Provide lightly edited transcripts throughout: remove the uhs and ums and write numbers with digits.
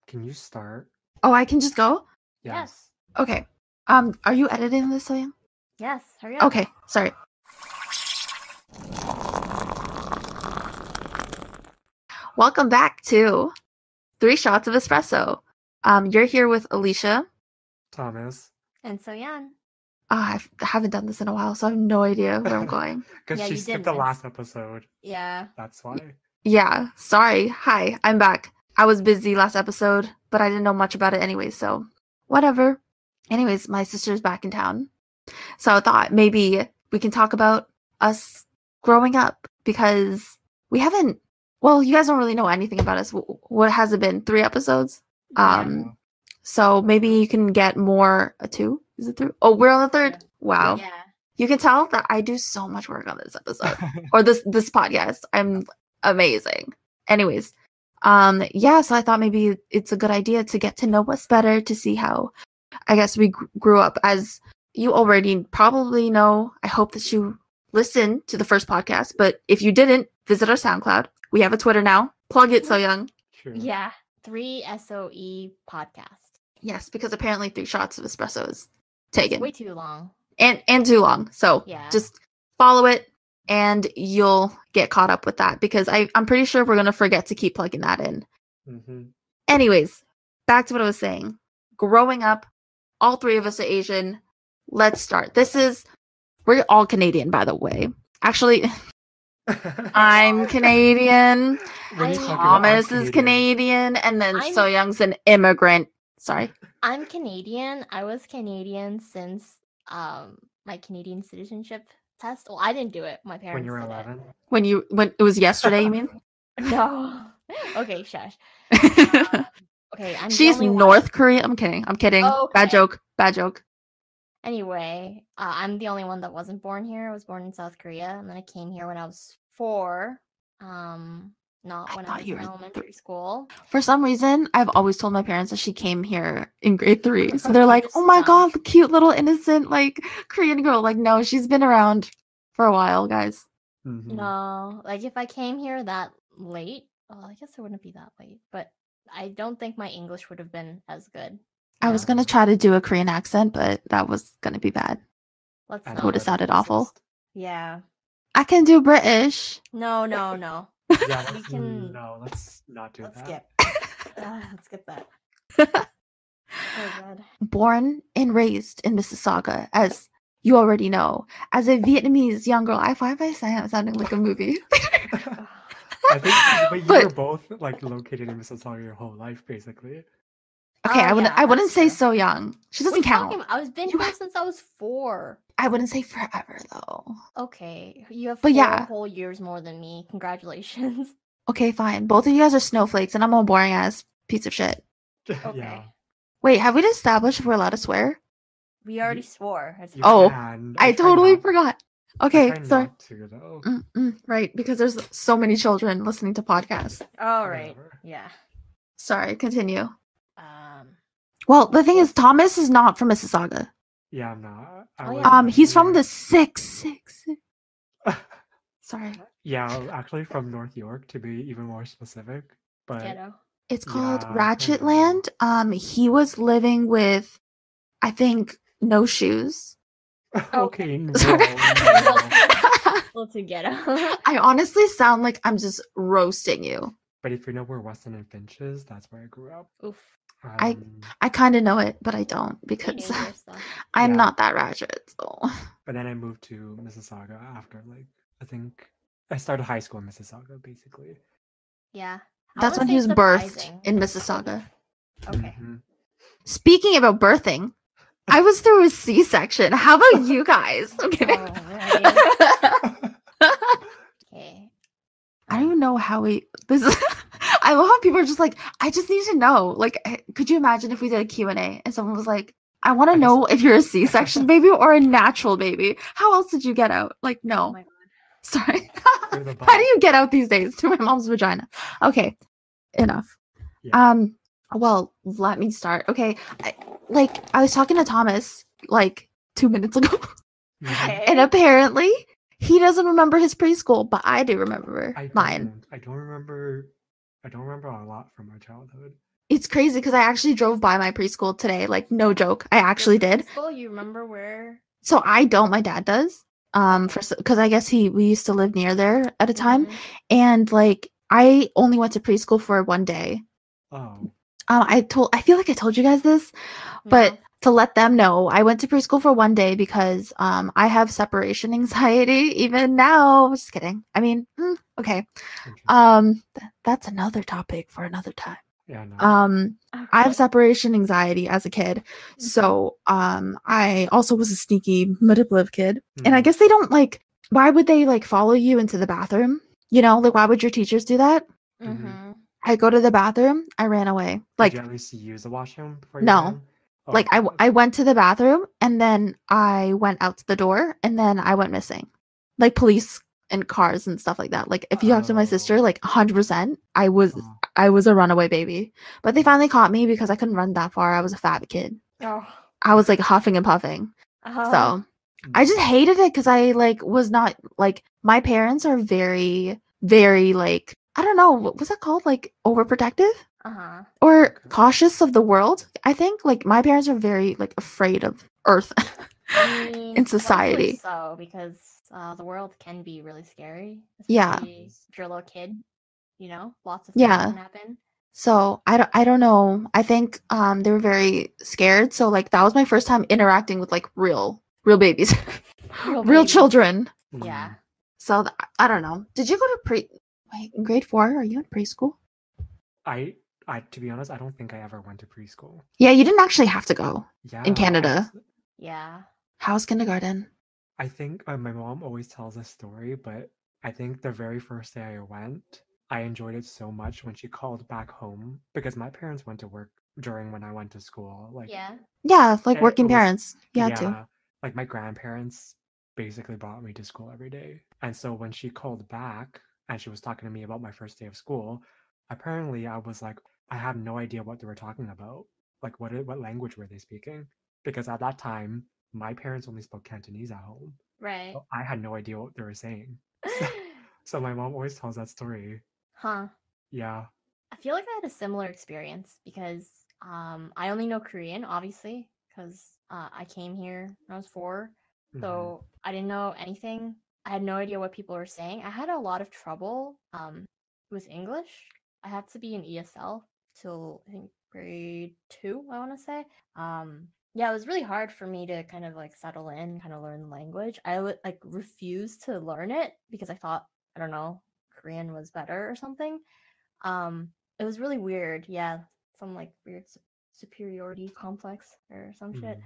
Can you start? Oh, I can just go? Yes. Okay. Are you editing this, Liam? Yes. Hurry up. Okay, sorry. Welcome back to 3 Shots of Espresso. You're here with Alicia. Thomas. And Soyan. I haven't done this in a while, so I have no idea where I'm going. Because Yeah, she you skipped did the miss. last episode. Yeah. That's why. Yeah, sorry. Hi, I'm back. I was busy last episode, but I didn't know much about it anyway, so whatever. Anyways, my sister's back in town. So I thought maybe we can talk about us growing up because we haven't, well, you guys don't really know anything about us. What has it been? 3 episodes? Yeah. So maybe you can get more, 2? Is it 3? Oh, we're on the 3rd? Yeah. Wow. Yeah. You can tell that I do so much work on this episode or this podcast. I'm amazing. Anyways, yeah, so I thought maybe it's a good idea to get to know us better, to see how, I guess, we grew up. As you already probably know, I hope that you listened to the first podcast, but if you didn't, visit our SoundCloud. We have a Twitter now. Plug it, So Young. True. Yeah. 3 SOE podcast. Yes, because apparently 3 shots of espresso is taken. Way too long. And too long. So Yeah. just follow it and you'll get caught up with that, because I'm pretty sure we're going to forget to keep plugging that in. Mm-hmm. Anyways, back to what I was saying. Growing up, all 3 of us are Asian. Let's start. We're all Canadian, by the way. Actually, I'm Canadian. When you talk about Thomas I'm is Canadian. And then I'm- So Young's an immigrant. Sorry. I'm Canadian. I was Canadian since my Canadian citizenship test. Well, I didn't do it. My parents When you were did 11. When it was yesterday, you mean? it. No. Okay, shush. Okay, I'm the She's only one- North Korean. I'm kidding. Oh, Bad okay. joke. Anyway, I'm the only one that wasn't born here. I was born in South Korea, and then I came here when I was 4. Not I when I thought was you in were elementary school. For some reason, I've always told my parents that she came here in grade 3. So they're like, Just oh my dumb. god, the cute little innocent like Korean girl. Like, no, she's been around for a while, guys. Mm-hmm. No, like if I came here that late, well, I guess it wouldn't be that late, but I don't think my English would have been as good. I was gonna try to do a Korean accent, but that was gonna be bad. Let's I not. would've sounded awful. Yeah. I can do British. No. Yeah, We can- let's not do Let's that. skip. Let's skip that. Oh god. Born and raised in Mississauga, as you already know, as a Vietnamese young girl. Why am I sounding like a movie? I think, but you But- were both like located in Mississauga your whole life, basically. Okay, Oh, I wouldn't that's say true. so young. She What are doesn't you talking count. about? I was been You here have- since I was 4. I wouldn't say forever though. Okay, you have But 4 yeah. whole years more than me. Congratulations. Okay, fine. Both of you guys are snowflakes, and I'm a boring ass piece of shit. Okay. Yeah. Wait, have we established if we're allowed to swear? We already swore. You Oh, can. I try totally not- forgot. I Okay, try sorry. not to, though. Right, because there's so many children listening to podcasts. All right. Whatever. Yeah. Sorry, continue. Um. Well, the thing is, Thomas is not from Mississauga. Yeah, I'm not. I Oh, was yeah. He's from the actually- 6. Sorry. Yeah, actually from North York, to be even more specific. But Ghetto. It's called Yeah, I Ratchet know. Land. He was living with, I think, No Shoes. okay, no, Sorry. no. A little too ghetto. I honestly sound like I'm just roasting you. But if you know where Weston and Finch is, that's where I grew up. Oof. I kind of know it, but I don't because Teenagers, though. I'm Yeah. not that ratchet. So But then I moved to Mississauga after, like, I think I started high school in Mississauga, basically. Yeah. I that's wanna when he say was birthed surprising. in Mississauga. Okay. Mhm. Speaking about birthing, I was through a C-section. How about you guys? I'm kidding. Alright. Okay. I don't even know how this is. I love how people are just like, I just need to know. Like, could you imagine if we did a Q&A and someone was like, I want to I know if you're a C-section baby or a natural baby. How else did you get out? Like, Oh no. my god. Sorry. Through the How do butt. you get out these days? Through my mom's vagina. Okay. Enough. Yeah. Well, let me start. Okay. I was talking to Thomas like 2 minutes ago. Mhm. Okay. And apparently he doesn't remember his preschool, but I do remember I mine. don't remember a lot from my childhood. It's crazy because I actually drove by my preschool today. Like, no joke. I actually did. Preschool, you remember where? So I don't. My dad does. Okay. Because I guess we used to live near there at a time, Mhm. and like I only went to preschool for one day. Oh. I feel like I told you guys this, but No. to let them know, I went to preschool for one day because I have separation anxiety even now. Just kidding. I mean, okay. Interesting. That's another topic for another time. Yeah, no. I have Okay. separation anxiety as a kid. So, I also was a sneaky, manipulative kid. And I Mm. guess they don't like, why would they like follow you into the bathroom? You know, like why would your teachers do that? Mhm. I go to the bathroom, I ran away. Did Like, you at least use the washroom before you no. ran? Oh, Like okay. I went to the bathroom and then I went out to the door and then I went missing. Like police and cars and stuff like that. Like if you talk to my sister, Oh. like 100%, I was a runaway baby. But they finally caught me because I couldn't run that far. I was a fat kid. Oh. I was like huffing and puffing. So I just hated it because I like was not like my parents are very, very like I don't know, what was that called? Like overprotective? Or Okay. cautious of the world. I think like my parents are very like afraid of Earth I mean, in rightfully society. so, because the world can be really scary, Yeah. especially if you're a little kid. You know, lots of things Yeah. can happen. So I don't know. I think they were very scared. So like that was my first time interacting with like real babies, Real real babies. children. Yeah. So I don't know. Did you go to wait, in grade 4? Are you in preschool? I to be honest, I don't think I ever went to preschool. Yeah, you didn't actually have to go Yeah. in Canada. Yeah. How's kindergarten? I think my mom always tells a story, but I think the very first day I went, I enjoyed it so much when she called back home because my parents went to work during when I went to school. Like, Yeah. Yeah, like it working was, parents. Yeah, too. yeah, like my grandparents basically brought me to school every day. And so when she called back and she was talking to me about my first day of school, apparently I was like, I had no idea what they were talking about. Like, what language were they speaking? Because at that time, my parents only spoke Cantonese at home. Right. So I had no idea what they were saying. So my mom always tells that story. Huh. Yeah. I feel like I had a similar experience because I only know Korean, obviously, because I came here when I was 4. So I didn't know anything. I had no idea what people were saying. I had a lot of trouble with English. I had to be in ESL till I think grade 2, I want to say. Yeah, it was really hard for me to kind of like settle in, kind of learn the language. I would like refuse to learn it because I thought, I don't know, Korean was better or something. It was really weird. Yeah, some like weird superiority complex or some shit.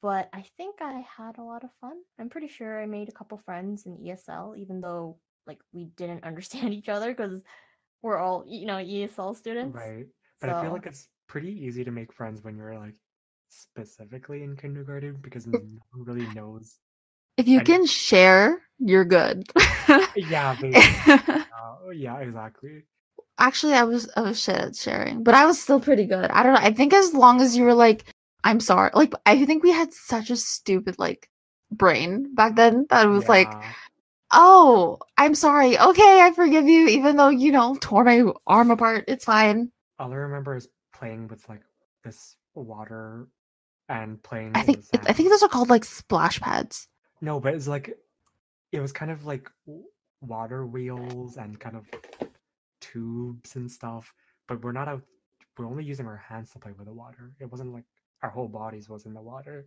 But I think I had a lot of fun. I'm pretty sure I made a couple friends in ESL, even though like we didn't understand each other because we're all ESL students. Right. But I feel like it's pretty easy to make friends when you're like specifically in kindergarten because no one really knows. If you can share, you're good. Yeah, basically. Yeah, exactly. Actually, I was shit at sharing, but I was still pretty good. I don't know. I think as long as you were like, I'm sorry. Like, I think we had such a stupid like brain back then that it was like, oh, I'm sorry. Okay, I forgive you, even though tore my arm apart. It's fine. All I remember is playing with like this water and playing I in think the sand. I think those are called like splash pads. No, but it's like it was kind of like water wheels and kind of tubes and stuff. But we're only using our hands to play with the water. It wasn't like our whole bodies was in the water.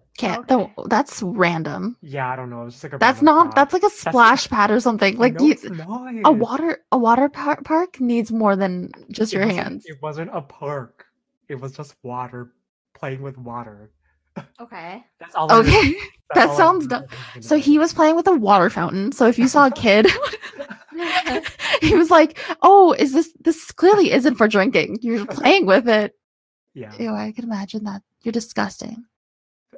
That's random. Yeah, I don't know. It's just like that's like a splash pad or something. Like no, it's not. A water park needs more than just your hands. It wasn't a park. It was just water, playing with water. Okay. That's all. Okay, that sounds dumb. So he was playing with a water fountain. So if you saw a kid, he was like, "Oh, is this clearly isn't for drinking? You're playing with it." Yeah. Ew, I can imagine that. You're disgusting.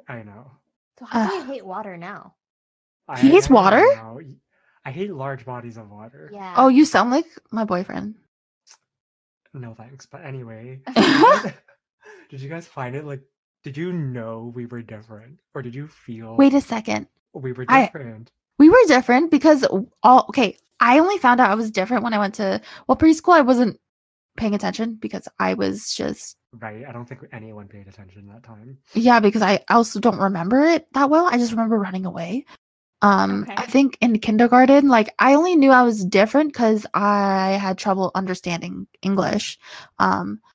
I know. So how do you hate water now? He hates water? I hate large bodies of water. Yeah. Oh, you sound like my boyfriend. No thanks. But anyway, did you guys find it like? Did you know we were different, or did you feel? Wait a second. We were different. We were different because I only found out I was different when I went to preschool. I wasn't paying attention because I was just Right. I don't think anyone paid attention that time. yeah, because I also don't remember it that well. I just remember running away. Okay. I think in kindergarten, like I only knew I was different because I had trouble understanding English.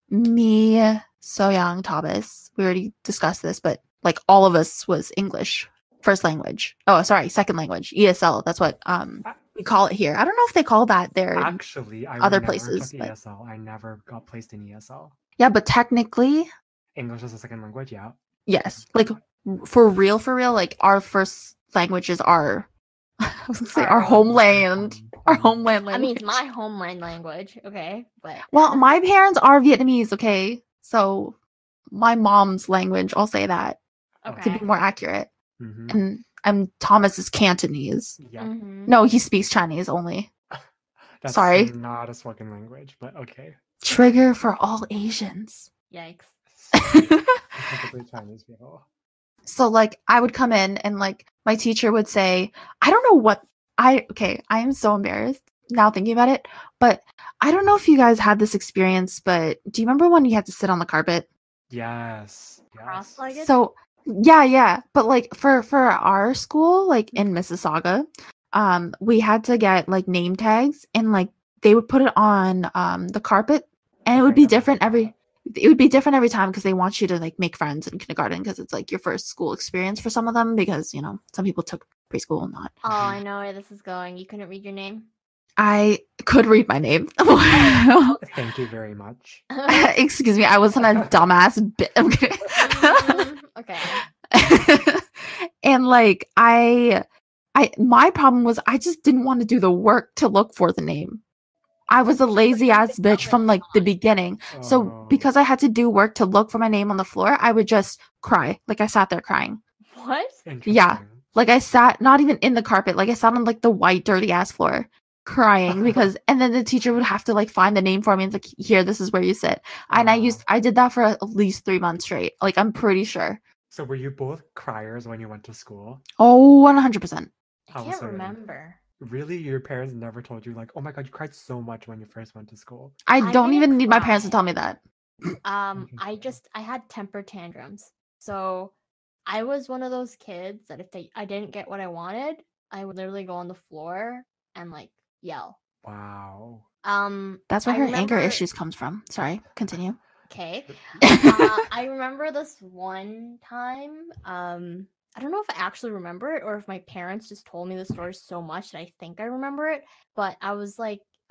Me, So Young, Thomas, we already discussed this, but like all of us was English first language. Oh, sorry, second language, ESL. That's what we call it here. I don't know if they call that there in Actually, I other never places, took but ESL. I never got placed in ESL. yeah, but technically, English is a second language, yeah. yes. Like for real, like our first languages are I was gonna say our homeland. Our homeland I language. mean, it's my homeland language, okay? But Well, my parents are Vietnamese, okay? So my mom's language, I'll say that to okay. be more accurate. Mhm. And Thomas is Cantonese. Yeah. Mhm. No, he speaks Chinese only. That's Sorry. not a spoken language, but okay. Trigger for all Asians. Yikes. Specifically Chinese people. So like I would come in and like my teacher would say, I don't know what I am so embarrassed now thinking about it, but I don't know if you guys had this experience, but do you remember when you had to sit on the carpet? Yes. Cross-legged? So yeah, but like for our school, like in Mississauga, we had to get like name tags and like they would put it on the carpet and it would be different every time because they want you to like make friends in kindergarten because it's like your first school experience for some of them because you know some people took preschool and not. Oh, I know where this is going. You couldn't read your name? I could read my name. Thank you very much. Excuse me, I wasn't a dumbass bit. Okay. And like my problem was I just didn't want to do the work to look for the name. I was a lazy ass bitch from like the beginning. So because I had to do work to look for my name on the floor, I would just cry. Like I sat there crying. What? Yeah. Like I sat not even in the carpet. Like I sat on like the white dirty ass floor crying because and then the teacher would have to like find the name for me and like here this is where you sit. And I did that for at least 3 months straight. Like I'm pretty sure. So were you both criers when you went to school? Oh, 100%. I can't remember. Really? Your parents never told you like, oh my god, you cried so much when you first went to school? I don't didn't even need my cry. parents to tell me that. I had temper tantrums. So I was one of those kids that if I didn't get what I wanted, I would literally go on the floor and like yell. Wow. That's where her anger issues comes from. Sorry, continue. Okay. I remember this one time. I don't know if I actually remember it or if my parents just told me the story so much that I think I remember it. But I was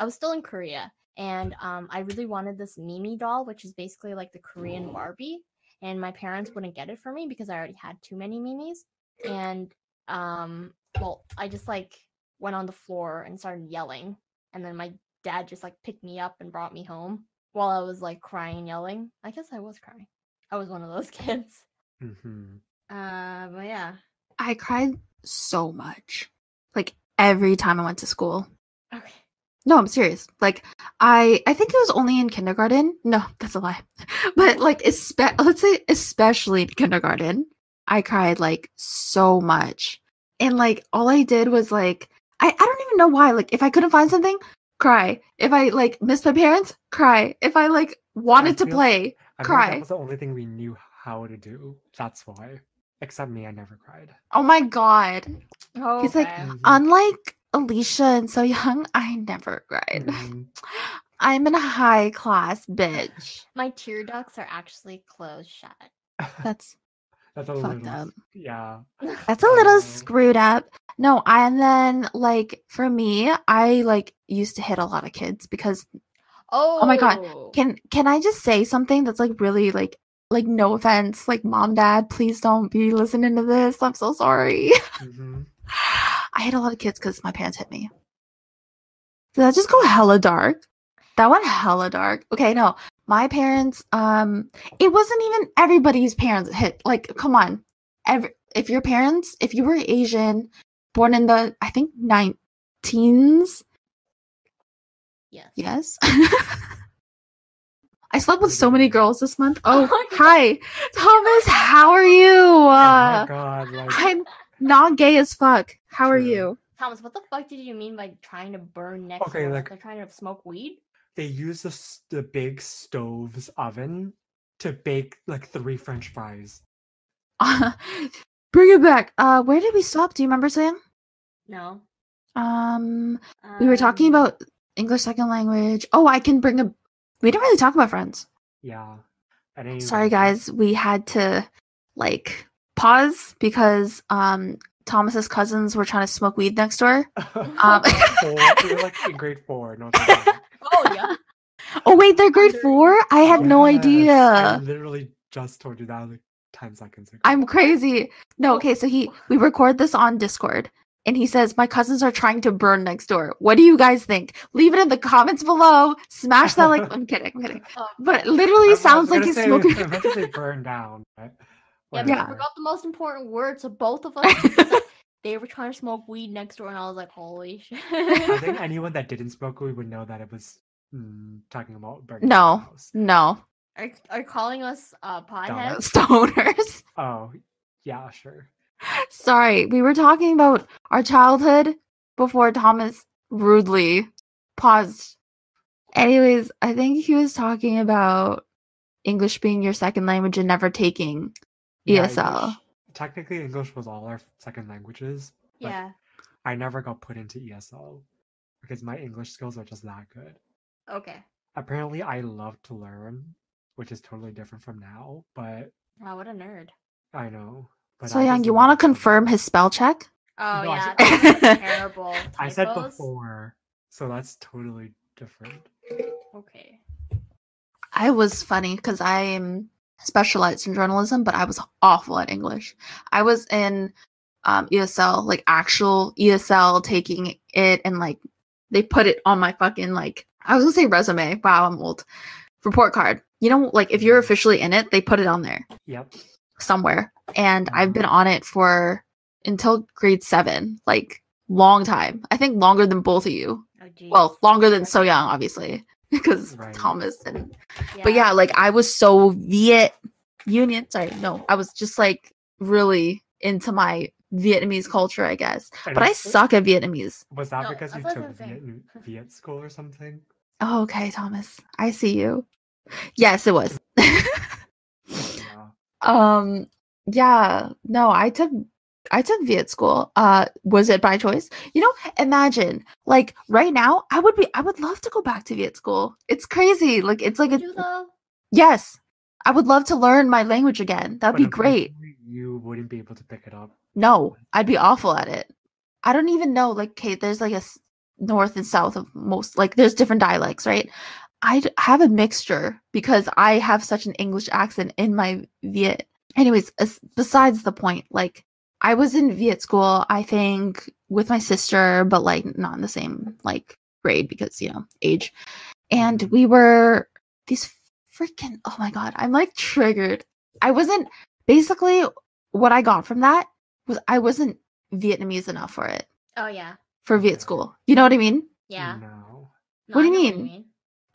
still in Korea, and I really wanted this Mimi doll, which is basically like the Korean Barbie. And my parents wouldn't get it for me because I already had too many Mimis. And well, I just like went on the floor and started yelling, and then my dad just like picked me up and brought me home while I was like crying and yelling. I guess I was crying. I was one of those kids. Mm-hmm. But yeah. I cried so much. Like every time I went to school. Okay. No, I'm serious. Like I think it was only in kindergarten. No, that's a lie. But like let's say especially in kindergarten, I cried like so much. And like all I did was like I don't even know why. Like if I couldn't find something, cry. If I like missed my parents, cry. If I like wanted to play, cry. That was the only thing we knew how to do. That's why. Except me, I never cried. Oh my god. Okay. He's like, unlike Alicia and So Young, I never cried. Mm-hmm. I'm in a high class bitch. My tear ducts are actually closed shut. That's a fucked little, up. Yeah. That's a little screwed up. No, and then like for me, I like used to hit a lot of kids because oh my god. Can I just say something that's like really like no offense, like mom, dad, please don't be listening to this. I'm so sorry. Mm-hmm. I hit a lot of kids because my parents hit me. Did that just go hella dark? That went hella dark. Okay, no. My parents, it wasn't even everybody's parents hit. Like, come on. If you were Asian, born in the, I think, 19s. Yes. I slept with so many girls this month. Oh, hi. Thomas, how are you? Oh my god. Like... I'm not gay as fuck. How are you? Thomas, what the fuck did you mean by trying to burn next door? Like they're trying to smoke weed? they use the big stove's oven to bake like 3 French fries. Bring it back. Where did we stop? Do you remember, Sam? No. We were talking about English second language. Oh, I can bring a. We didn't really talk about Friends. Yeah. Sorry, guys. We had to like pause because Thomas's cousins were trying to smoke weed next door. We were like in grade 4. No, Oh yeah. Oh wait, they're grade 4? I had no idea. I literally just told you that like 10 seconds ago. I'm crazy. No, okay, so we record this on Discord. And he says, my cousins are trying to burn next door. What do you guys think? Leave it in the comments below. Smash that like. I'm kidding. But it literally sounds like he's smoking. I meant to say burn down. But Yeah, but I forgot the most important words of both of us. They were trying to smoke weed next door, and I was like, holy shit. I think anyone that didn't smoke weed would know that it was talking about burning No. the house. No. Are calling us potheads? Stoners. Oh, yeah, sure. Sorry, we were talking about our childhood before Thomas rudely paused. Anyways, I think he was talking about English being your second language and never taking ESL. Technically, English was all our second languages. But Yeah. I never got put into ESL because my English skills are just that good. Okay. Apparently, I love to learn, which is totally different from now, but Wow, what a nerd. I know. But So, Young, you want to confirm his spell check? Oh, No, yeah. I That's terrible. I said typos. before, so that's totally different. Okay. I was funny because I am specialized in journalism, but I was awful at English. I was in ESL, like actual ESL, taking it, and like they put it on my fucking like I was gonna say resume. Wow, I'm old. Report card. You know, like if you're officially in it, they put it on there. Yep. Somewhere. And I've been on it for until grade 7, like long time. I think longer than both of you. Oh, geez. Well, longer than So Young, obviously, because Right. Thomas and. But yeah, like I was so Viet Union. Sorry, no, I was just like really into my Vietnamese culture, I guess. And But I suck at Vietnamese. Was that No, because you that's what I took was saying. Viet school or something? Oh, okay, Thomas, I see you. Yes, it was. Yeah. Yeah, no, I took Viet school. Was it by choice? You know, imagine like right now, I would love to go back to Viet school. It's crazy. Like it's like You though? yes, I would love to learn my language again. That'd be great. You wouldn't be able to pick it up. No, I'd be awful at it. I don't even know. Like, okay, there's like a north and south of most. Like, there's different dialects, right? I have a mixture because I have such an English accent in my Viet. Anyways, besides the point, like I was in Viet school, I think with my sister, but like not in the same like grade because, you know, age. And we were these freaking, oh my God, I'm like triggered. I wasn't, basically what I got from that was I wasn't Vietnamese enough for it. Oh yeah. For Viet school. You know what I mean? Yeah. No. What do you I know mean?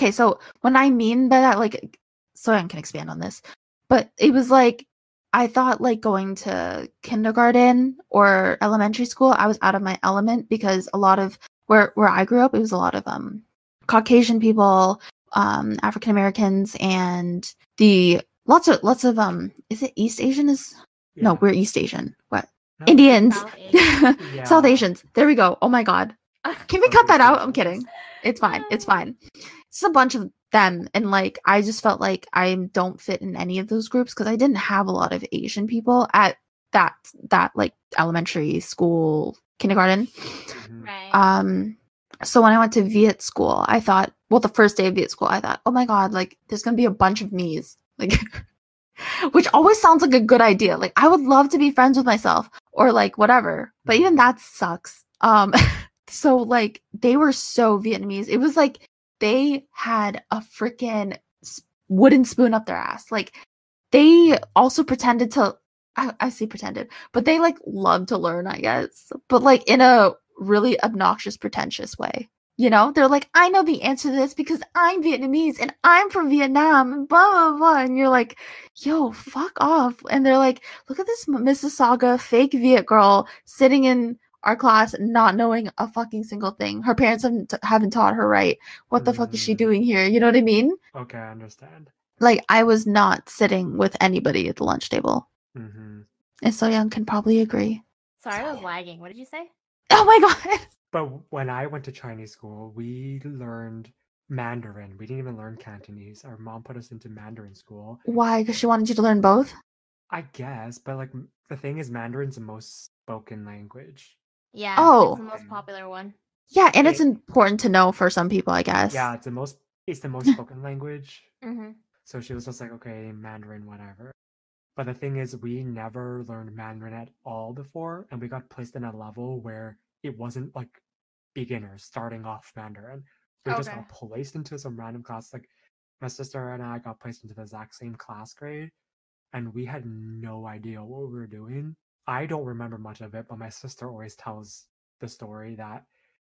Okay, so when I mean by that, like, Soyeon can expand on this, but it was like, I thought like going to kindergarten or elementary school, I was out of my element because a lot of where I grew up, it was a lot of Caucasian people, African Americans, and the lots of is it East Asian? No, we're East Asian. What? No. Indians. South Asian. Yeah. South Asians. There we go. Oh my God. Can we cut that out? I'm kidding. It's fine. It's fine. It's a bunch of them. And like, I just felt like I don't fit in any of those groups because I didn't have a lot of Asian people at that like elementary school, kindergarten. Right. So when I went to Viet school, I thought, well, the first day of Viet school, I thought, oh my God, like there's going to be a bunch of me's. Like, which always sounds like a good idea. Like, I would love to be friends with myself or like whatever, but even that sucks. So like they were so Vietnamese. It was like they had a freaking wooden spoon up their ass. Like they also pretended to, I say pretended, but they like loved to learn, I guess, but like in a really obnoxious, pretentious way. You know, they're like, I know the answer to this because I'm Vietnamese and I'm from Vietnam and blah, blah, blah. And you're like, yo, fuck off. And they're like, look at this Mississauga fake Viet girl sitting in our class not knowing a fucking single thing. Her parents haven't taught her right. What the fuck is she doing here? You know what I mean? Okay, I understand. Like, I was not sitting with anybody at the lunch table. Mm-hmm. And So Young can probably agree. Sorry, I was lagging. What did you say? Oh my god! But when I went to Chinese school, we learned Mandarin. We didn't even learn Cantonese. Our mom put us into Mandarin school. Why? Because she wanted you to learn both? I guess, but like the thing is, Mandarin's the most spoken language. Yeah, Oh. it's the most popular one. Yeah, and it's important to know for some people, I guess. Yeah, it's the most spoken language. Mm-hmm. So she was just like, okay, Mandarin, whatever. But the thing is, we never learned Mandarin at all before, and we got placed in a level where it wasn't like beginners starting off Mandarin. We just got placed into some random class. Like my sister and I got placed into the exact same class grade, and we had no idea what we were doing. I don't remember much of it, but my sister always tells the story that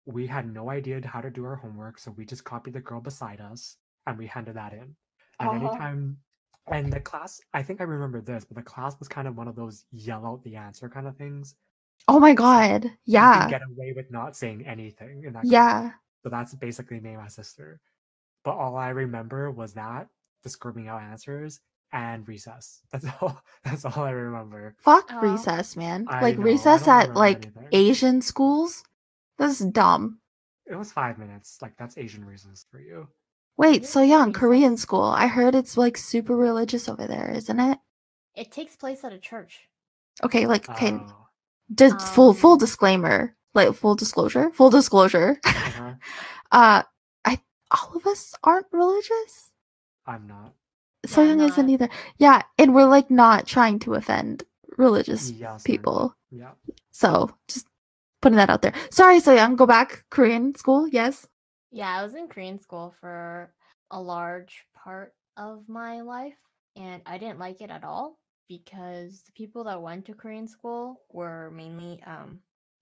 we had no idea how to do our homework, so we just copied the girl beside us and we handed that in. And anytime, and the class, I think I remember this, but the class was kind of one of those yell out the answer kind of things. Oh my god. So yeah. you can get away with not saying anything in that class. Yeah. So that's basically me and my sister. But all I remember was that, the screaming out answers, and recess. That's all I remember. Fuck recess, man. I Like know, recess I don't at remember like anything. Asian schools? That's dumb. It was 5 minutes. Like that's Asian recess for you. Wait, Is it So Young, recess? Korean school. I heard it's like super religious over there, isn't it? It takes place at a church. Okay, like okay. Oh. Full disclaimer. Like full disclosure. Full disclosure. Uh-huh. All of us aren't religious. I'm not. So Yeah, Young I'm isn't not. either. Yeah, and we're like not trying to offend religious Yes, people. Yeah. So just putting that out there. Sorry, So Young, go back. Korean school, yes. Yeah, I was in Korean school for a large part of my life, and I didn't like it at all because the people that went to Korean school were mainly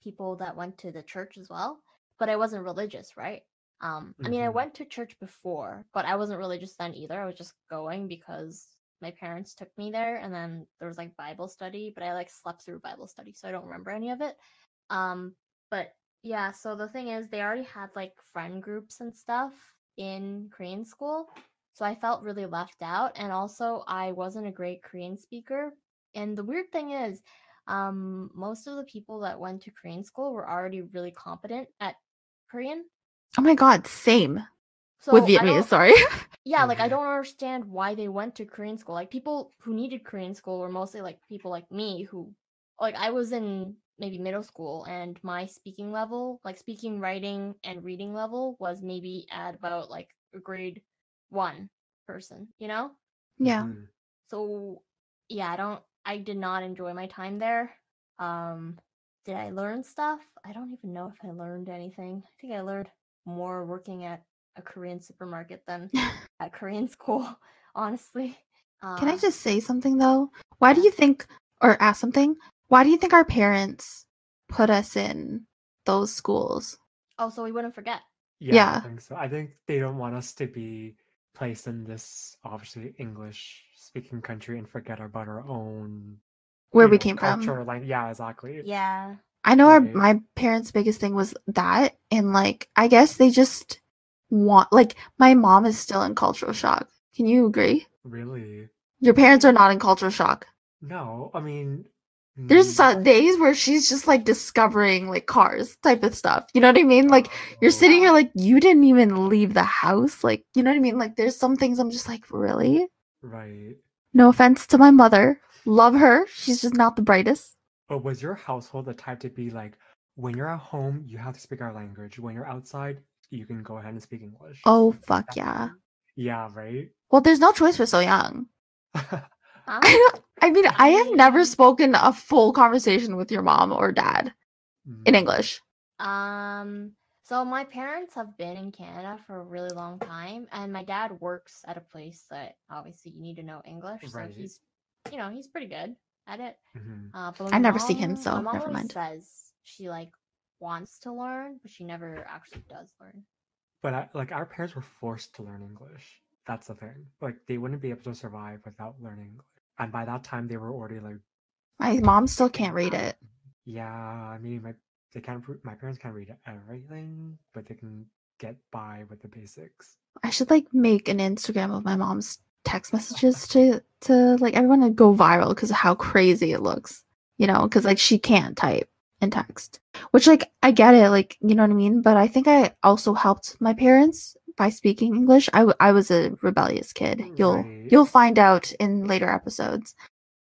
people that went to the church as well. But I wasn't religious, right? I mean, I Mhm. went to church before, but I wasn't religious then either. I was just going because my parents took me there, and then there was like Bible study, but I like slept through Bible study, so I don't remember any of it. But yeah, so the thing is, they already had like friend groups and stuff in Korean school. So I felt really left out. And also, I wasn't a great Korean speaker. And the weird thing is, most of the people that went to Korean school were already really competent at Korean. Oh my god, same. So with Vietnamese, sorry. Yeah, like I don't understand why they went to Korean school. Like people who needed Korean school were mostly like people like me who, like I was in maybe middle school and my speaking level, like speaking, writing, and reading level was maybe at about like a grade 1 person, you know? Yeah. Mhm. So yeah, I did not enjoy my time there. Did I learn stuff? I don't even know if I learned anything. I think I learned more working at a Korean supermarket than at Korean school, honestly. Can I just say something though? Why do you think, or ask something? Why do you think our parents put us in those schools? Oh, so we wouldn't forget. Yeah, I think so. I think they don't want us to be placed in this obviously English speaking country and forget about our own where we came culture. from. Like, yeah, exactly. Yeah. I know my parents' biggest thing was that, and like I guess they just want, like my mom is still in cultural shock. Can you agree? Really? Your parents are not in cultural shock. No, I mean, there's some days where she's just like discovering like cars type of stuff. You know what I mean? Like you're sitting here like you didn't even leave the house. Like, you know what I mean? Like there's some things I'm just like, really? Right. No offense to my mother. Love her. She's just not the brightest. But was your household the type to be like, when you're at home, you have to speak our language. When you're outside, you can go ahead and speak English. Oh, fuck yeah. Yeah, right? Well, there's no choice for So Young. Huh? I mean, I have never spoken a full conversation with your mom or dad in English. So my parents have been in Canada for a really long time, and my dad works at a place that obviously you need to know English. Right. So he's pretty good at it. But I never see him, so my mom never mind. says she like wants to learn, but she never actually does learn. But our parents were forced to learn English. That's the thing. Like they wouldn't be able to survive without learning English. And by that time, they were already like. My mom still can't read it. Yeah, I mean, My parents can't read everything, but they can get by with the basics. I should like make an Instagram of my mom's text messages to like everyone to go viral because of how crazy it looks. You know, because like she can't type and text, which like I get it, like you know what I mean. But I think I also helped my parents by speaking English. I was a rebellious kid. Right. You'll find out in later episodes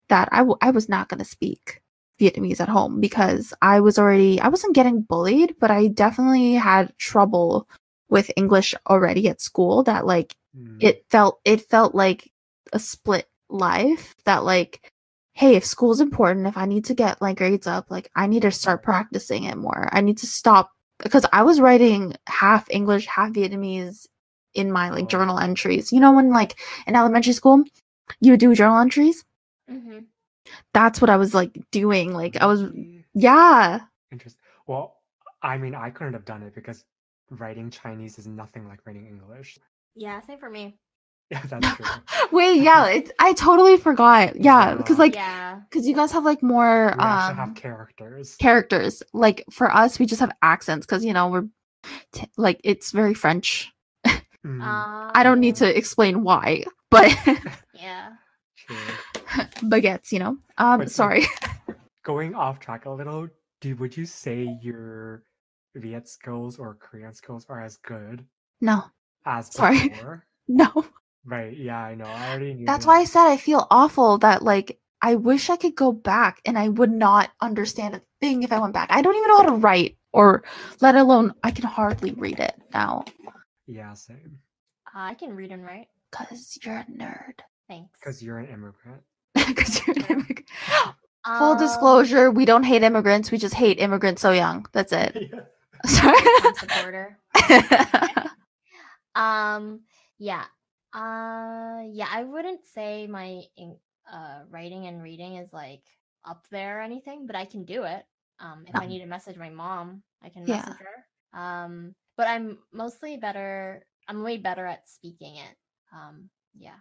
that I was not gonna speak Vietnamese at home because I wasn't getting bullied, but I definitely had trouble with English already at school. That like it felt like a split life. That like, hey, if school's important, if I need to get like grades up, like I need to start practicing it more. I need to stop because I was writing half English, half Vietnamese in my like journal entries. You know when like in elementary school you would do journal entries? Mm-hmm. That's what I was like doing. Like I was, yeah. Interesting. Well, I mean, I couldn't have done it because writing Chinese is nothing like writing English. Yeah, same for me. Yeah, that's true. Wait, yeah, I totally forgot. Yeah, because like, yeah, because you guys have like more We actually have characters. Characters. Like for us, we just have accents because you know we're like it's very French. I don't need to explain why, but yeah. True. Baguettes, you know. But, sorry. like, going off track a little, would you say your Viet skills or Korean skills are as good No. as Sorry. before? No. Right, yeah, I know. I already knew That's that. why I said I feel awful that like I wish I could go back and I would not understand a thing if I went back. I don't even know how to write or let alone I can hardly read it now. Yeah, same. I can read and write. Because you're a nerd. Thanks. Because you're an immigrant. Because you're an immigrant. Full disclosure, we don't hate immigrants. We just hate immigrants so young. That's it. Yeah. Sorry. I'm supporter. Yeah. Yeah, I wouldn't say my writing and reading is like up there or anything, but I can do it. If I need to message my mom, I can message her. But I'm way better at speaking it. Yeah.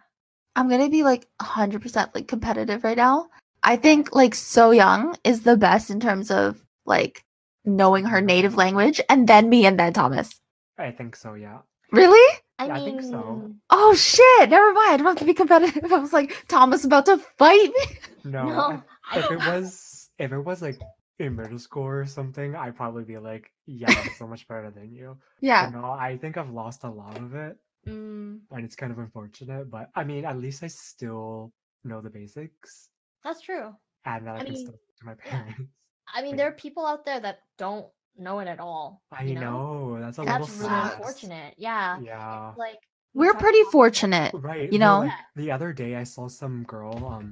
I'm gonna be like 100% like competitive right now. I think like So Young is the best in terms of like knowing her native language, and then me and then Thomas. I think so, yeah. Really? I think so. Oh shit! Never mind. I don't have to be competitive. I was like, Thomas about to fight me. No. If it was like in middle school or something, I'd probably be like, yeah, I'm so much better than you. Yeah. But no, I think I've lost a lot of it. And it's kind of unfortunate, but I mean, at least I still know the basics. That's true. And that I can still talk to my parents. Yeah. I mean, there are people out there that don't know it at all. I know. That's a and little that's really sad. unfortunate. Yeah. Yeah. It's like we're pretty fortunate, right? You know. Like, the other day, I saw some girl,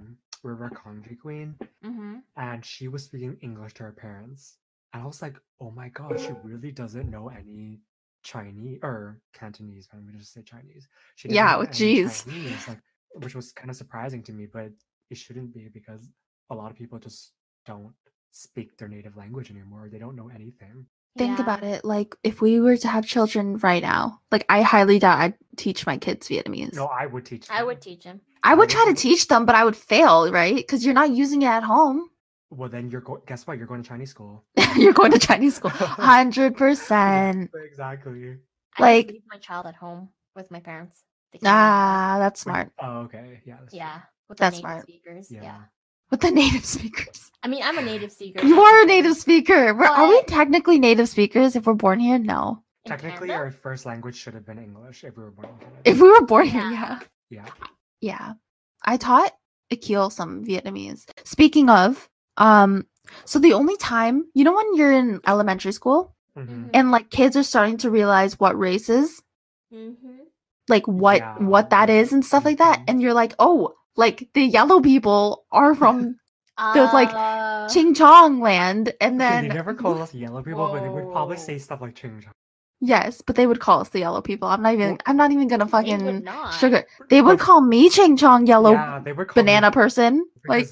River Country Queen, and she was speaking English to her parents, and I was like, "Oh my god, she really doesn't know any Chinese or Cantonese. I'm gonna just say Chinese. She doesn't know any Chinese, like, which was kind of surprising to me, but it shouldn't be because a lot of people just don't speak their native language anymore. They don't know anything. Think about it. Like, if we were to have children right now, like, I highly doubt I'd teach my kids Vietnamese. No, I would teach them. I would teach them. I would try to teach them, but I would fail, right? Because you're not using it at home. Well, then guess what? You're going to Chinese school. You're going to Chinese school. 100%. Exactly. Like, I leave my child at home with my parents. That's smart. Oh, okay. Yeah. Yeah. With that's the native smart. Speakers. Yeah. With the native speakers. I mean, I'm a native speaker. You are a native speaker. Are we technically native speakers if we're born here? No. Technically, our first language should have been English if we were born in Canada. If we were born here, yeah. Yeah. Yeah. I taught Akil some Vietnamese. Speaking of, so the only time, you know when you're in elementary school and like kids are starting to realize what race is? Like what that is and stuff like that. And you're like, oh, like the yellow people are from the like Ching Chong land, and then they never call us yellow people, but they would probably say stuff like Ching Chong. Yes, but they would call us the yellow people. I'm not even gonna fucking sugar. They would call me Ching Chong yellow. Yeah, they would call banana person. Like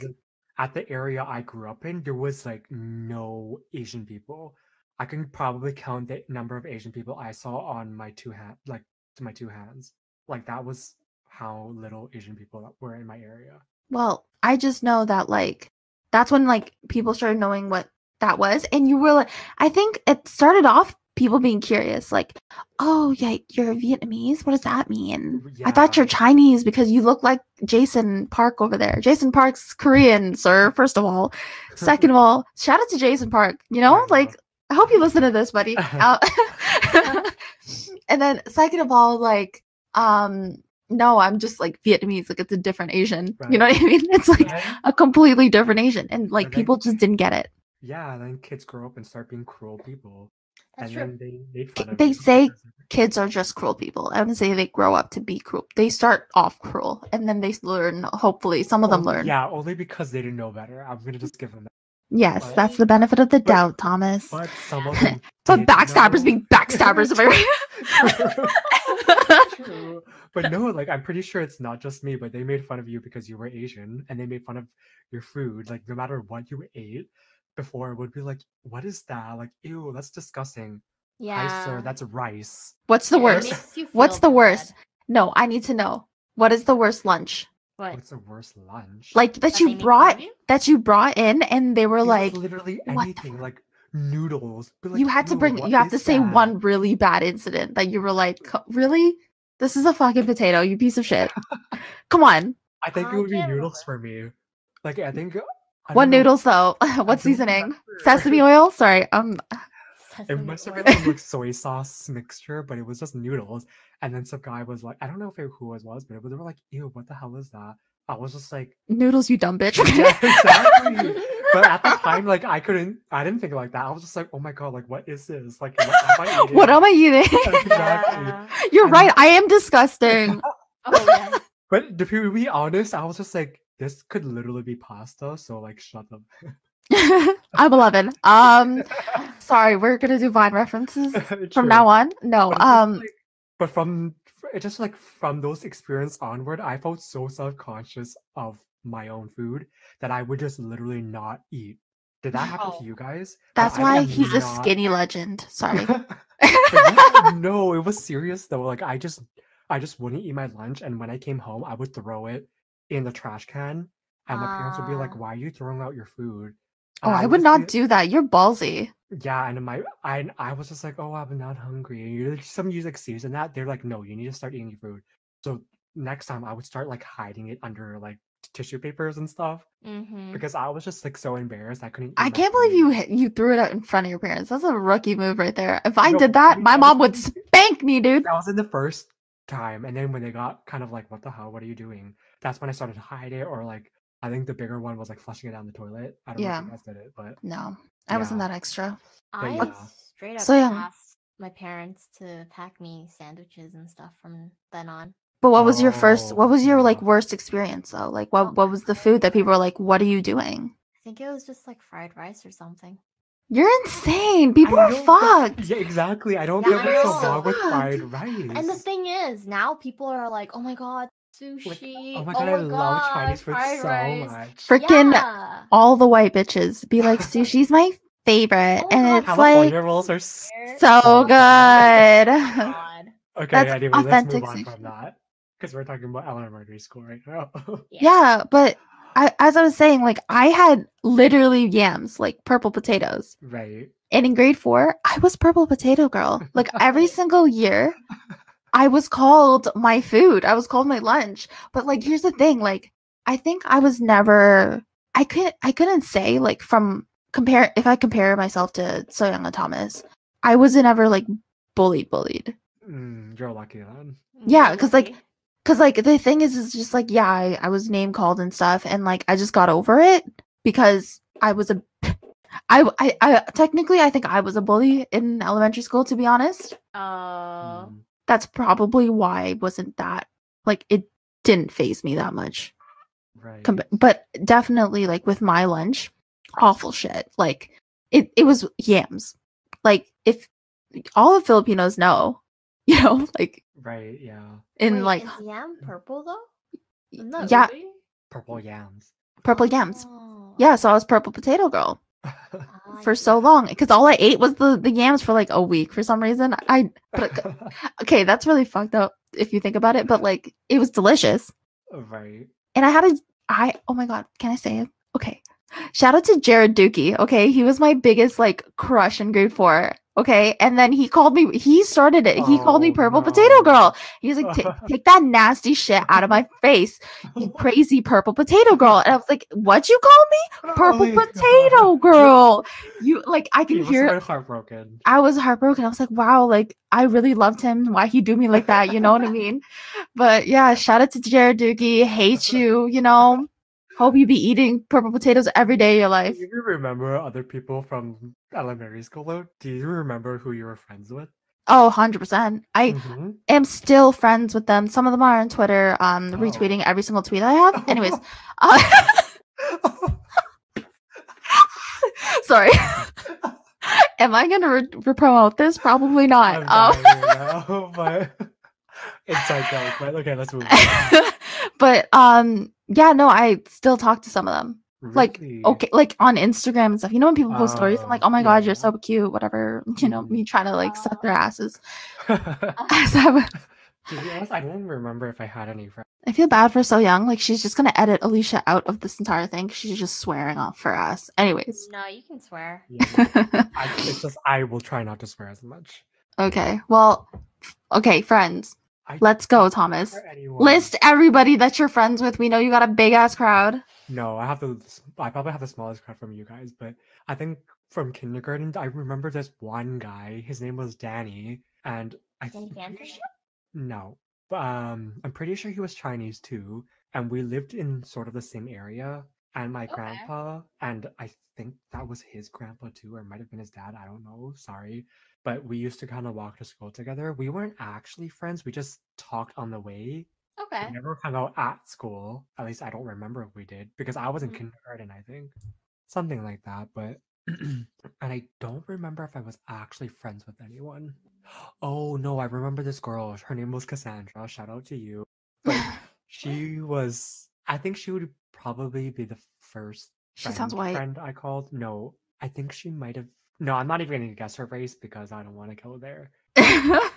at the area I grew up in, there was like no Asian people. I can probably count the number of Asian people I saw on my two hands. Like that was how little Asian people were in my area. Well, I just know that like that's when like people started knowing what that was, and you were like, I think it started off people being curious, like, oh yeah, you're Vietnamese, what does that mean? I thought Yeah. you're Chinese because you look like Jason Park over there. Jason Park's Korean, sir, first of all. Second of all, shout out to Jason Park, you know, I know. like, I hope you listen to this, buddy. And then second of all, like, no, I'm just like Vietnamese, like it's a different Asian. You know what I mean? It's like a completely different Asian, and like people just didn't get it. Yeah, and then kids grow up and start being cruel people. That's and true. then they make fun of They you. say kids are just cruel people. I wouldn't say they grow up to be cruel. They start off cruel, and then they learn. Hopefully, some of them learn. Yeah, only because they didn't know better. I'm gonna just give them that. Yes, that's the benefit of the doubt, Thomas. But some of them. But backstabbers being backstabbers. True. But no, like I'm pretty sure it's not just me, but they made fun of you because you were Asian, and they made fun of your food. Like no matter what you ate before, it would be like, what is that? Like, ew, that's disgusting. Yeah. Hi, sir, that's rice. What's the worst? What's the worst? No, I need to know. What is the worst lunch? What's the worst lunch? Like that you brought in, and they were like, literally anything, like noodles. Like, you had to bring. You have to say one really bad incident that you were like, really? This is a fucking potato, you piece of shit. Come on. I think it would be noodles for me. Like I think. What noodles though? What seasoning? Sesame oil? Sorry. It must have been some like soy sauce mixture, but it was just noodles. And then some guy was like, I don't know who it was, but they were like, ew, what the hell is that? I was just like, noodles, you dumb bitch. Yeah, exactly. But at the time, like I didn't think like that. I was just like, oh my god, like what is this? Like what am I eating? What am I eating? Exactly. You're right. I am disgusting. Yeah. But to be honest, I was just like, this could literally be pasta. So like, shut up. I'm 11. Sorry, we're gonna do Vine references from now on. No, but from those experiences onward, I felt so self-conscious of my own food that I would just literally not eat. Did that happen to you guys? That's why he's a skinny legend. Sorry. No, it was serious though. Like I just wouldn't eat my lunch, and when I came home, I would throw it in the trash can, and my parents would be like, "Why are you throwing out your food?" Oh, I would not do that. You're ballsy. Yeah, and I was just like, oh, I'm not hungry. Some use excuse and that. They're like, no, you need to start eating your food. So next time I would start like hiding it under like tissue papers and stuff because I was just like so embarrassed I couldn't. I can't believe you threw it out in front of your parents. That's a rookie move right there. If I did that, my mom would spank me, dude. That was in the first time, and then when they got kind of like, what the hell? What are you doing? That's when I started to hide it, or like. I think the bigger one was like flushing it down the toilet. I don't know if you guys did it, but no, I wasn't that extra. I straight up asked my parents to pack me sandwiches and stuff from then on. But what was your first? What was your like worst experience though? Like what was the food that people were like, "What are you doing?" I think it was just like fried rice or something. You're insane. People are fucked. Yeah, exactly. I don't get what's so wrong with fried rice. And the thing is, now people are like, "Oh my god." Sushi. Like, oh my god, I love Chinese food so much. Freaking all the white bitches be like, sushi's my favorite. And it's California like rolls are so good. Okay, that's anyway, let's move on from that. Because we're talking about elementary school right now. Yeah, but as I was saying, like I had literally yams, like purple potatoes. Right. And in grade 4, I was purple potato girl. Like every single year. I was called my food. I was called my lunch. But like, here's the thing. Like, I think I was never. I couldn't say like if I compare myself to Soyoung and Thomas, I wasn't ever like bullied. You're lucky then. Yeah, because the thing is just like I was name called and stuff, and like I just got over it because I was I technically I think I was a bully in elementary school, to be honest. That's probably why I wasn't that, like, it didn't faze me that much. Right. But definitely, like, with my lunch, awful shit. Like, it was yams. Like, if all the Filipinos know, you know, like. Right, yeah. Is yam purple, though? Yeah. Ruby? Purple yams. Purple yams. Yeah, so I was purple potato girl. For so long, because all I ate was the yams for like a week for some reason. Okay, that's really fucked up if you think about it, but like it was delicious. Right. And oh my god, can I say it? Okay, Shout out to Jared Dookie. Okay, he was my biggest like crush in grade 4. Okay, and then he called me. He started it. He called me Oh Purple Potato Girl. He was like, no. "Take that nasty shit out of my face, you crazy Purple Potato Girl." And I was like, "What'd you call me? Oh Purple my Potato God. Girl." You like, I can He was hear. so heartbroken. I was heartbroken. I was like, "Wow, like I really loved him. Why he do me like that?" You know what I mean? But yeah, shout out to Jared Dookie. Hate you. You know. Hope you be eating purple potatoes every day of your Do life. you remember other people from elementary school though? Do you remember who you were friends with? Oh, 100%. I Mm-hmm. am still friends with them. Some of them are on Twitter, retweeting every single tweet I have. Anyways, sorry. Am I gonna promote this? Probably not. I'm dying right now, but inside joke. But okay, let's move on. But yeah, no, I still talk to some of them. Like, Really? okay, like on Instagram and stuff. You know when people post stories, I'm like, oh my god, you're yeah. so cute, whatever. You know, Mhm. me trying to like suck their asses. To be honest, I don't remember if I had any friends. I feel bad for So Young. Like, she's just gonna edit Alicia out of this entire thing. She's just swearing off her ass. Anyways. No, you can swear. Yeah, it's just I will try not to swear as much. Okay. Well, okay, friends. Let's go, Thomas. Anyone. List everybody that you're friends with. We know you got a big ass crowd. No, I probably have the smallest crowd from you guys, but I think from kindergarten, I remember this one guy. His name was Danny, and I think no, but I'm pretty sure he was Chinese too, and we lived in sort of the same area. And my grandpa, and I think that was his grandpa too, or it might have been his dad. I don't know. Sorry, but we used to kind of walk to school together. We weren't actually friends. We just talked on the way. Okay. We never hung out at school. At least I don't remember if we did, because I was in kindergarten, I think. Something like that, but and I don't remember if I was actually friends with anyone. Oh no, I remember this girl. Her name was Cassandra. Shout out to you. But she was, I think she would probably be the first She sounds white. friend I called. No, I think she might have. No, I'm not even going to guess her race because I don't want to go there.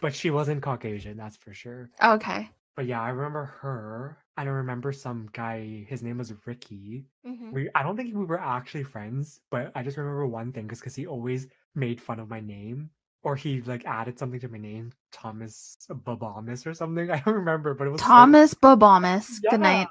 But she wasn't Caucasian, that's for sure. Okay. But yeah, I remember her. And I remember some guy, his name was Ricky. Mm-hmm. I don't think we were actually friends, but I just remember one thing because he always made fun of my name. Or he like added something to my name, Thomas Babamis or something. I don't remember, but it was Thomas Babamis. Yeah. Good night.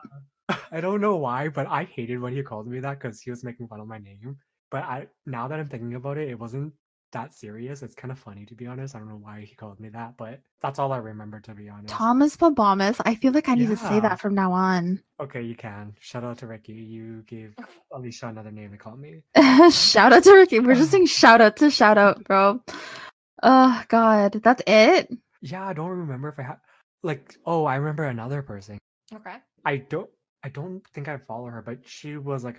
I don't know why, but I hated when he called me that because he was making fun of my name. But now that I'm thinking about it, it wasn't that serious. It's kind of funny, to be honest. I don't know why he called me that, but that's all I remember, to be honest. Thomas Babamis. I feel like I need to say that from now on. Okay, you can. Shout out to Ricky. You gave Alicia another name to call me. Shout out to Ricky. We're just saying shout out, bro. Oh God, that's it. Yeah, I don't remember if I had I remember another person. Okay. I don't think I follow her, but she was like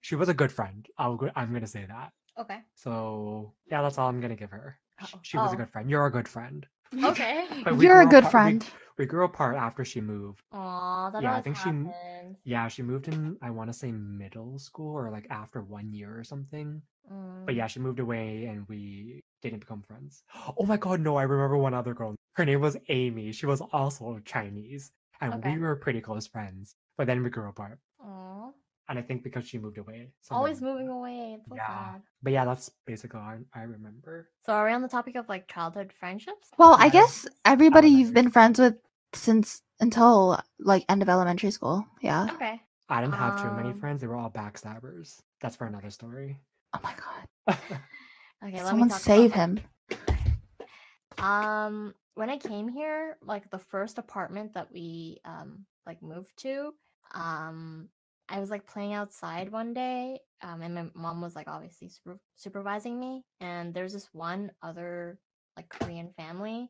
she was a good friend. I'm gonna say that. Okay. So yeah, that's all I'm gonna give her. She was a good friend. You're a good friend. Okay. You're a good friend. We grew apart after she moved. Aw, that I think happens. she moved in, I want to say middle school or like after 1 year or something. But yeah, she moved away and we didn't become friends. Oh my god, no, I remember one other girl. Her name was Amy. She was also Chinese. And we were pretty close friends. But then we grew apart. Aww. And I think because she moved away. Always moving away. It's so sad. But yeah, that's basically all I remember. So are we on the topic of like childhood friendships? Well, I guess everybody you've been friends with since until like end of elementary school. Yeah. Okay. I didn't have too many friends. They were all backstabbers. That's for another story. Oh my god. Okay, someone save him. When I came here, like the first apartment that we like moved to, I was like playing outside one day, and my mom was like obviously supervising me, and there's this one other like Korean family,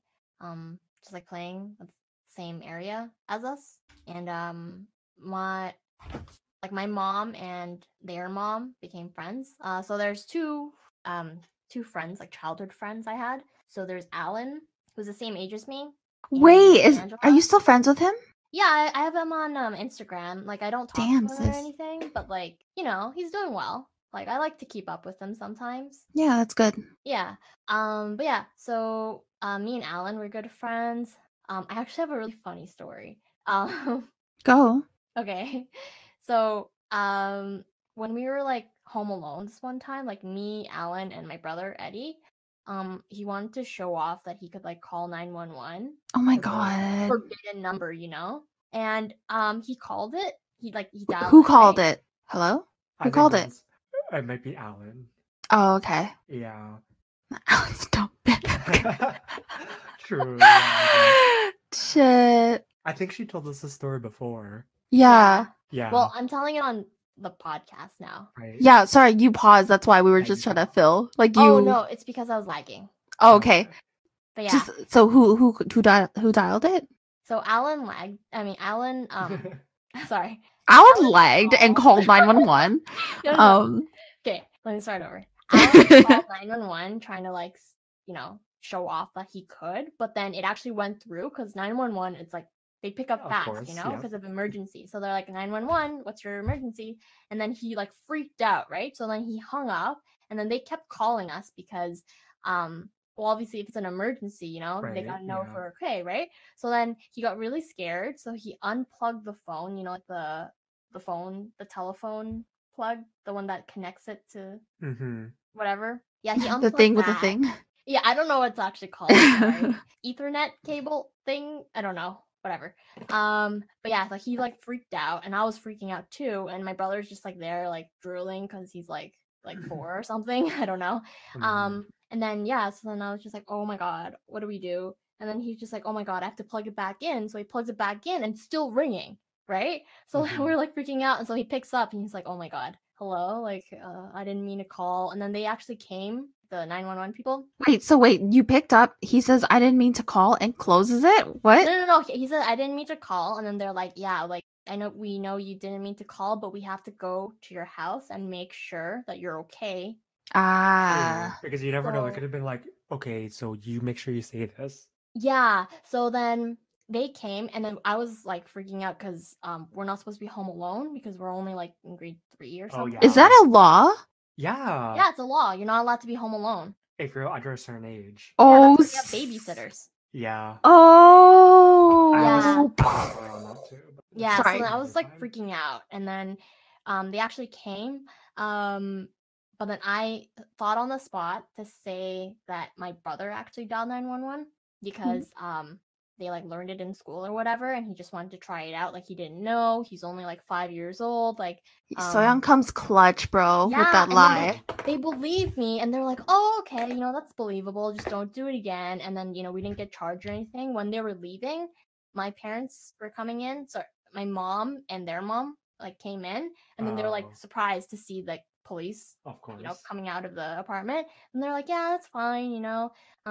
just like playing the same area as us, and my mom and their mom became friends. So there's two friends, like childhood friends I had. So there's Alan, who's the same age as me. Wait, are you still friends with him? Yeah, I have him on Instagram. Like I don't talk to him or anything, but like, you know, he's doing well. Like I like to keep up with him sometimes. Yeah, that's good. Yeah. But yeah, so me and Alan were good friends. I actually have a really funny story. Go. Okay. So when we were like home alone this one time, like me, Alan, and my brother Eddie, he wanted to show off that he could like call 911. Oh my It's like a god. forbidden number, you know? And he called it. He dialed Who it, called right? it? Hello? I Who think called it? it might be Alan. Oh, okay. Yeah. Stop it. True. Yeah, Shit. I think she told us the story before. Yeah. Yeah. Well, I'm telling it on the podcast now. right. Yeah, sorry, you paused. That's why we were Yeah, just you trying to fill. Like you. Oh no, it's because I was lagging. Oh, okay. But yeah. Just so who dialed it? So Alan lagged. I mean, Alan. Sorry. Alan lagged and called 911. No. Okay, let me start over. Alan called 911 trying to like, show off that he could, but then it actually went through because 911, it's like they pick up Of fast, course, yeah. because of emergency. So they're like 911, what's your emergency? And then he like freaked out, right? So then he hung up, and then they kept calling us because, well, obviously if it's an emergency, they Right, gotta know if yeah. we're okay, right? So then he got really scared, so he unplugged the phone, like the telephone plug, the one that connects it to Mm-hmm. whatever. Yeah, he The unplugged thing with the that. thing. Yeah, I don't know what it's actually called. Sorry. Ethernet cable thing. I don't know. Whatever. But yeah, like he like freaked out, and I was freaking out too. And my brother's just like there, like drooling because he's like 4 or something. I don't know. Mhm. And then yeah, so then I was just like, oh my god, what do we do? And then he's just like, oh my god, I have to plug it back in. So he plugs it back in, and it's still ringing, right? So Mhm. we're like freaking out, and so he picks up, and he's like, oh my god, hello, like I didn't mean to call. And then they actually came, the 911 people. Wait, you picked up. He says, I didn't mean to call, and closes it? What? No. He said, I didn't mean to call. And then they're like, yeah, like, we know you didn't mean to call, but we have to go to your house and make sure that you're okay. Ah. True, because you never know. It So- could have been like, okay, so you make sure you say this. Yeah. So then they came, and then I was like freaking out because we're not supposed to be home alone because we're only like in grade 3 or Oh, something. yeah. Is that a law? Yeah. Yeah, it's a law. You're not allowed to be home alone. If you're under a certain age. Oh. Yeah, that's why we have babysitters. Yeah. Oh. I was Yeah. around that too. But Yeah, Sorry. so then I was like Time. freaking out, and then they actually came, but then I thought on the spot to say that my brother actually dialed 911 because they like learned it in school or whatever, and he just wanted to try it out. Like he didn't know, he's only like 5 years old. Like Soyoung comes clutch, bro, with yeah, that and then lie. they believe me, and they're like, oh, okay, that's believable, just don't do it again. And then we didn't get charged or anything. When they were leaving, my parents were coming in, so my mom and their mom like came in, and then they're like Oh. surprised to see like police, Of course. coming out of the apartment, and they're like, yeah, that's fine,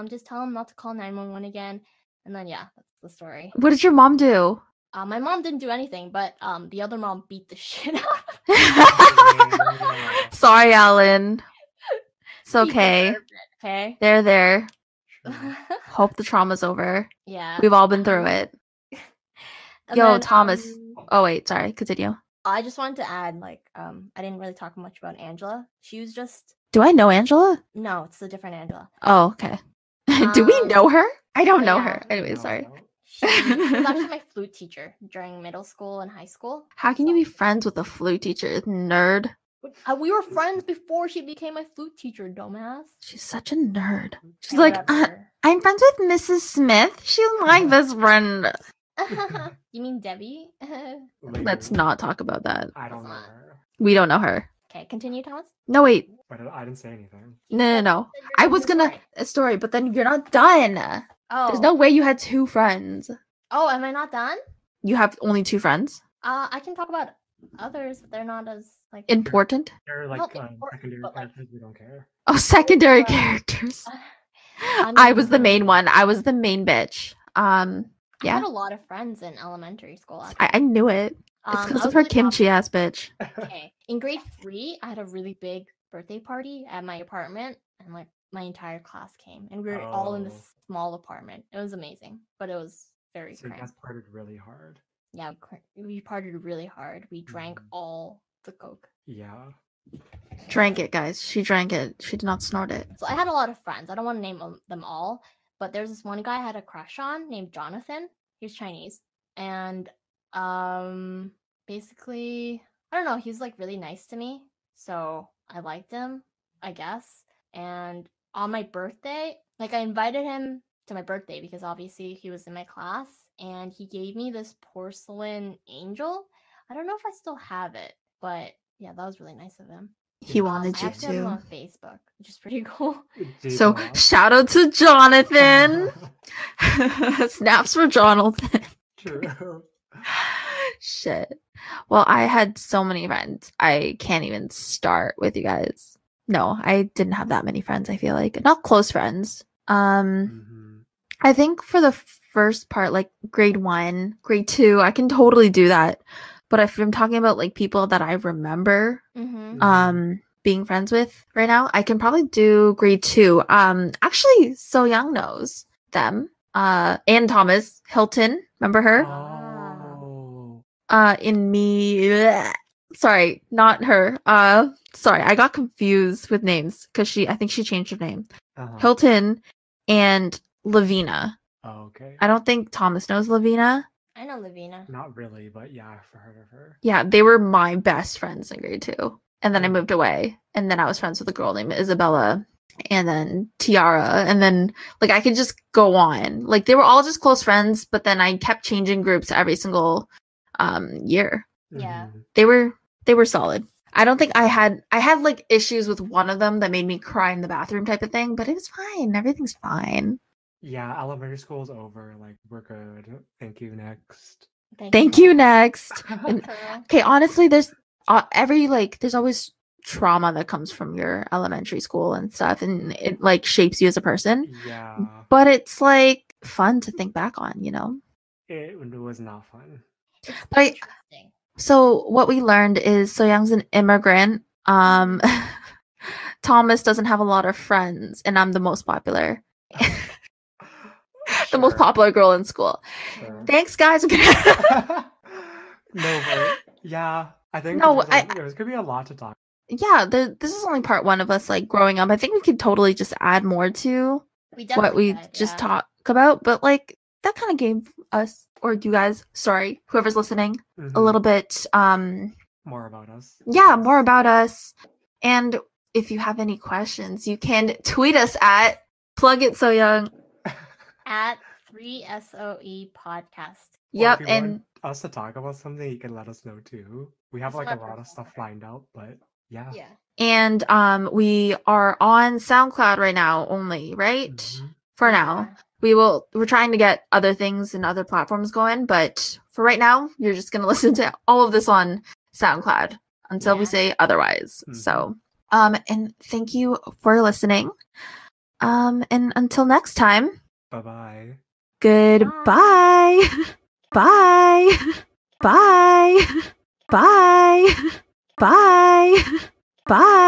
just tell them not to call 911 again. And then yeah, that's the story. What did your mom do? My mom didn't do anything, but the other mom beat the shit out of Yeah. Sorry, Alan. It's He okay. deserved it, okay. They're there. True. Hope the trauma's over. Yeah. We've all been through it. And Yo, then, Thomas. Oh, wait, sorry. Continue. I just wanted to add, like, I didn't really talk much about Angela. She was just Do I know Angela? no, it's a different Angela. Oh, okay. Do we know her? I don't know yeah. her. Anyway, No, sorry. no. She was actually my flute teacher during middle school and high school. How can you be friends with a flute teacher? Nerd. We were friends before she became my flute teacher, dumbass. She's such a nerd. She's Yeah, like, whatever. I'm friends with Mrs. Smith. She's my best friend. You mean Debbie? Let's Later. not talk about that. I don't know Let's not. her. We don't know her. Okay, continue, Thomas. No, wait. But I didn't say anything. No. You're I was do gonna a story, but then you're not done. Oh. There's no way you had two friends. Oh, am I not done? You have only two friends? I can talk about others, but they're not as like Important? They're like Not important, secondary but, like- characters. We don't care. Oh, secondary Well, characters. I I was the mean, main one. I was the main bitch. I Yeah. had a lot of friends in elementary school. I knew it. It's I because was of her really popular. kimchi ass bitch. Okay. In grade 3, I had a really big birthday party at my apartment, and like my entire class came, and we were all in this Oh. small apartment. It was amazing, but it was very So you cramped. guys partied really hard. Yeah, we partied really hard. We drank all the Coke. Yeah. Drank it, guys. She drank it. She did not snort it. So I had a lot of friends. I don't want to name them all, but there's this one guy I had a crush on named Jonathan. He's Chinese, and basically I don't know, he was like really nice to me. So I liked him, I guess. And on my birthday, like I invited him to my birthday because obviously he was in my class, and he gave me this porcelain angel. I don't know if I still have it, but yeah, that was really nice of him. He wanted I you actually have him to. on Facebook, which is pretty cool. Did he So blow up? shout out to Jonathan. Snaps for Jonathan. True. Shit. Well, I had so many friends. I can't even start with you guys. No, I didn't have that many friends, I feel like. Not close friends. Mhm. I think for the first part, like grade 1, grade 2, I can totally do that. But if I'm talking about like people that I remember being friends with right now, I can probably do grade 2. Actually, So Young knows them. And Thomas Hilton, remember her? Oh. In me sorry, not her. Sorry, I got confused with names because I think she changed her name. Hilton and Lavina. Oh, okay. I don't think Thomas knows Lavina. I know Lavina. Not really, but yeah, I've heard of her. Yeah, they were my best friends in grade 2. And then I Oh. moved away. And then I was friends with a girl named Isabella. And then Tiara. And then like I could just go on. Like they were all just close friends, but then I kept changing groups every single year. Yeah. Mhm. They were solid. I don't think I had like issues with one of them that made me cry in the bathroom type of thing, but it was fine. Everything's fine. Yeah, elementary school's over. Like, we're good. Thank you, next. Thank you, next. And, For real. okay, honestly, there's there's always trauma that comes from your elementary school and stuff, and it like shapes you as a person. Yeah. But it's like fun to think back on, you know? It was not fun. It's But interesting. So what we learned is So Young's an immigrant. Thomas doesn't have a lot of friends, and I'm the most popular. The most Sure. popular girl in school. Sure. Thanks, guys. No, but yeah, I think No, there's gonna be a lot to talk. Yeah, this is only part 1 of us like growing up. I think we could totally just add more to what we just talk about, but like that kind of gave us, or you guys, sorry, whoever's listening, a little bit more about us. Yeah, more about us. And if you have any questions, you can tweet us at Plug It So Young at 3SOE podcast. Yep, Or if you want us to talk about something, you can let us know too. We have like a lot of stuff lined up, but yeah. And we are on SoundCloud right now only, right? For now. We're trying to get other things and other platforms going, but for right now, you're just gonna listen to all of this on SoundCloud until we say otherwise. So and thank you for listening. And until next time. Bye-bye. Goodbye. Bye. Bye. Bye. Bye. Bye.